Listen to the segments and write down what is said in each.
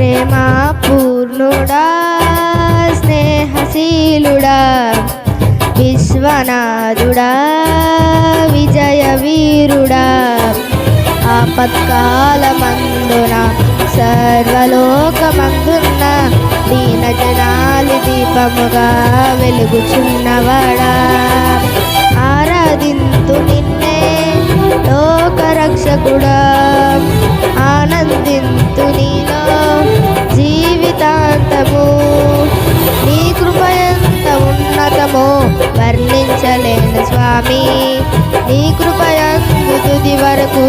ప్రేమ పూర్ణుడా స్నేహశీలుడా విశ్వనాథుడా విజయ వీరుడా ఆపత్కాలమందున సర్వలోకమందున్న దీన జనాలి దీపముగా వెలుగుచున్నవాడా ఆరాధింతు నిన్నే లోకరక్షకుడా ఆనందింతు నీలో జీవితాంతము నీ కృప ఎంత ఉన్నతమో వర్ణించలేను స్వామి నీ కృపయందు తుది వరకు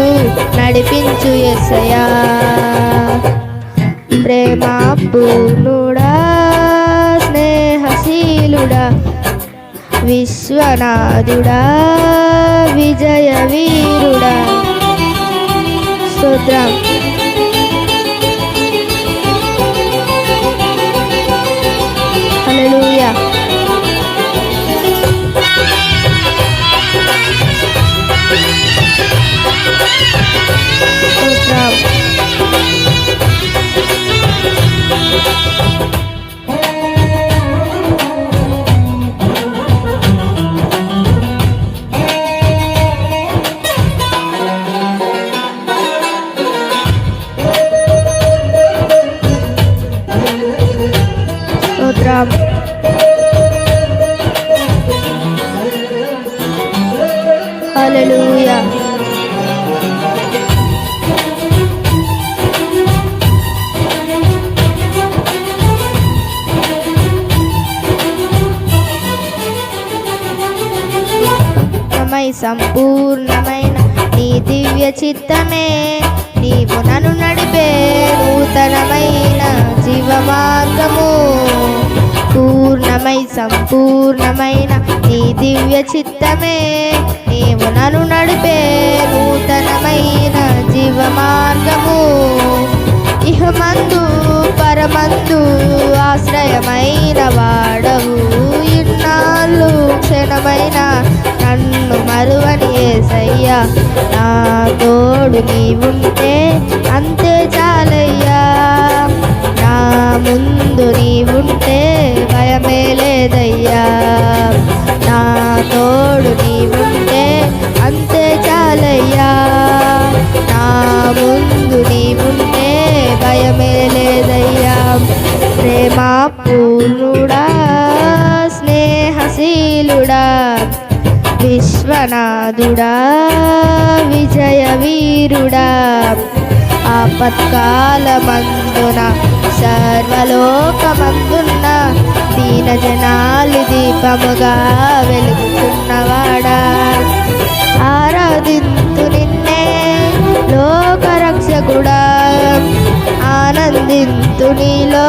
నడిపించు యేసయ్యా ప్రేమ పూర్ణుడా స్నేహశీలుడా విశ్వనాథుడా విజయ వీరుడా స్తోత్రం హల్లెలూయా స్తోత్రం స్తోత్రం హల్లెలూయా సంపూర్ణమైన నీ దివ్య చిత్తమే నీవు నన్ను నడిపే నూతనమైన జీవ మార్గము పూర్ణమై సంపూర్ణమైన నీ దివ్య చిత్తమే నీవు నన్ను నడిపే నూతనమైన జీవ మార్గము ఇహమందు పరమందు ఆశ్రయమైన వాడవు ఇన్నాళ్ళు క్షణమైన నన్ను మరువని యేసయ్యా నా తోడు నీవుంటే అంతే చాలయ్యా నా ముందు నీవుంటే భయమే లేదయ్యా నా తోడు నీవుంటే అంతే చాలయ్యా నా ముందు నీవుంటే భయమే లేదయ్యా ప్రేమ పూర్ణుడా స్నేహశీలుడా విశ్వనాథుడా విజయ వీరుడా ఆపత్కాలమందున సర్వలోకమందున్న దీన జనాలి దీపముగా వెలుగుతున్నవాడా ఆరాధింతు నిన్నే లోకరక్షకుడా ఆనందింతు నీలో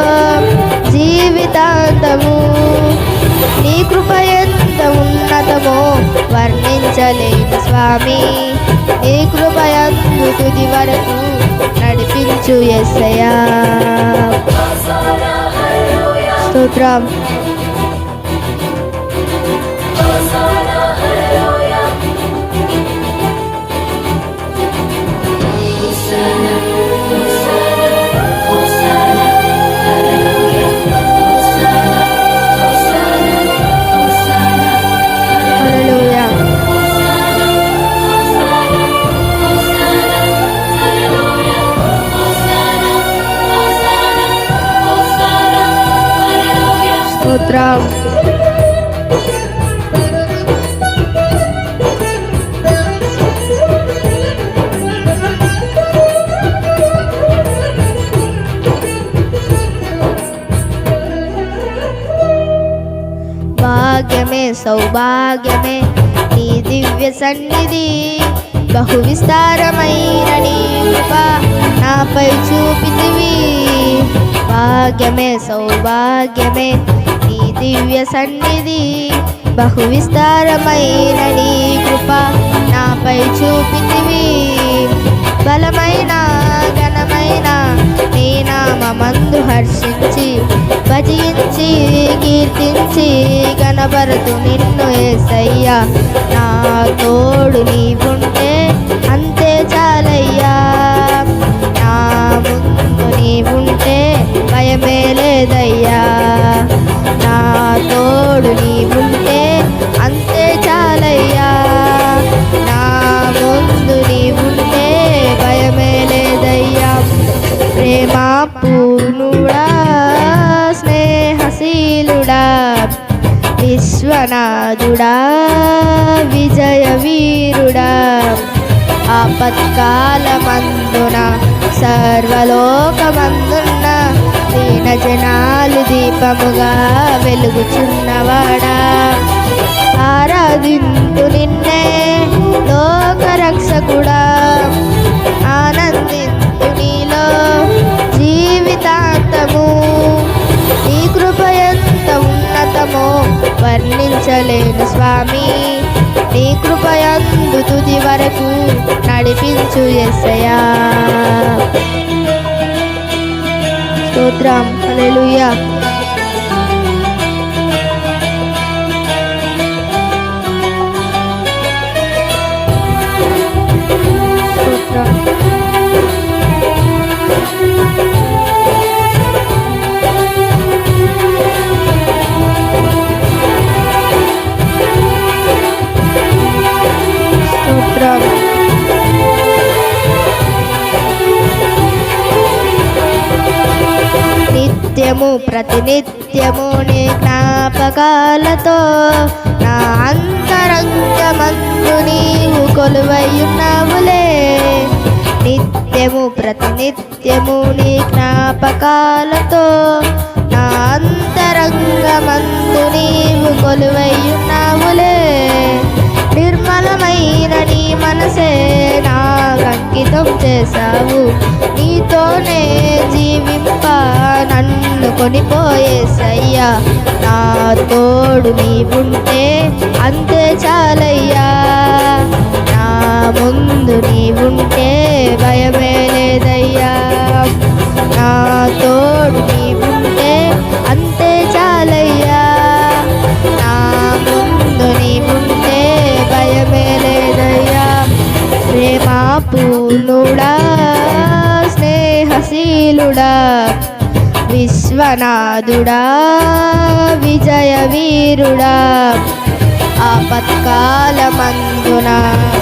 జీవితాంతము నీ కృప ఎంత ఉన్నతమో వర్ణించలేను స్వామి నీ కృపయందు తుది వరకు నడిపించు యేసయ్యా స్తోత్రం స్తోత్రం భాగ్యమే సౌభాగ్యమే నీ దివ్య సన్నిధి బహు విస్తారమైన నీ కృప నాపై చూపితివి భాగ్యమే సౌభాగ్యమే నీ దివ్య సన్నిధి బహు విస్తారమైన నీ కృప నాపై చూపితివి బలమైన ఘనమైన నీ నామమందు హర్షించి భజించి కీర్తించి కనబరుతు నిన్ను యేసయ్యా నా తోడు నీవుంటే అంతే చాలయ్యా నా ముందు నీవుంటే విశ్వనాథుడా విజయ వీరుడా ఆపత్కాలమందున సర్వలోకమందున్న దీన జనాలు దీపముగా వెలుగుచున్నవాడా ఆరాధింతు నిన్నే లోకరక్షకుడా ఆనందింతు నీలో జీవితాంతము నీ కృప ఎంత ఉన్నతమో వర్ణించలేను స్వామి నీ కృపయందు తుది వరకు నడిపించు యేసయ్యా స్తోత్రం హల్లెలూయా నిత్యము ప్రతినిత్యము నీ జ్ఞాపకాలతో నా అంతరంగమందు నీవు కొలువైయున్నావులే నిత్యము ప్రతినిత్యము నీ జ్ఞాపకాలతో నా అంతరంగమందు నీవు కొలువైయున్నావులే నిర్మలమైన నీ మనసే నాకంకితం చేశావు నీతోనే జీవింప నన్ను కొనిపోయేసయ్యా నా తోడు నీవుంటే అంతే చాలయ్యా నా ముందు నీవుంటే భయమే లేదయ్యా నా తోడు నీవుంటే అంతే చాలయ్యా నా ముందు నీవుంటే భయమే లేదయ్యా ప్రేమా పూర్ణుడా స్నేహశీలుడా విశ్వనాథుడా విజయ వీరుడా ఆపత్కాలమందున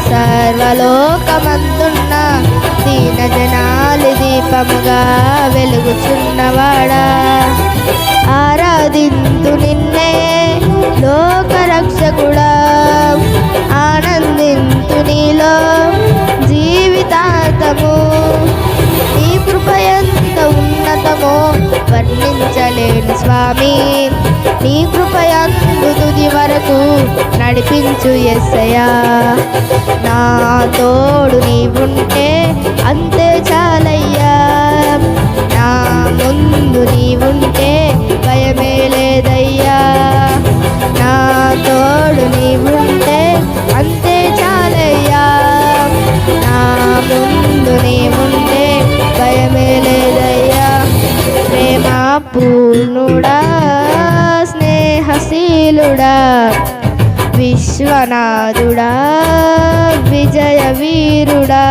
సర్వలోకమందున్న దీన జనాలు దీపముగా వెలుగుచున్నవాడా ఆరాధింతు నిన్నే లోకరక్షకుడా ఆనందింతు నీలో జీవితాంతము నీ కృప ఎంత ఉన్నతమో వర్ణించలేను స్వామి నీ కృపయందు తుది వరకు నడిపించు యేసయ్యా నా తోడు నీవుంటే అంతే చాలయ్యా నా ముందు నీవుంటే భయమే లేదయ్యా నా తోడు నీవుంటే అంతే చాలయ్యా నా ముందు నీవుంటే భయమే లేదయ్యా ప్రేమా పూర్ణుడా స్నేహశీలుడా విశ్వనాథుడా విజయ వీరుడా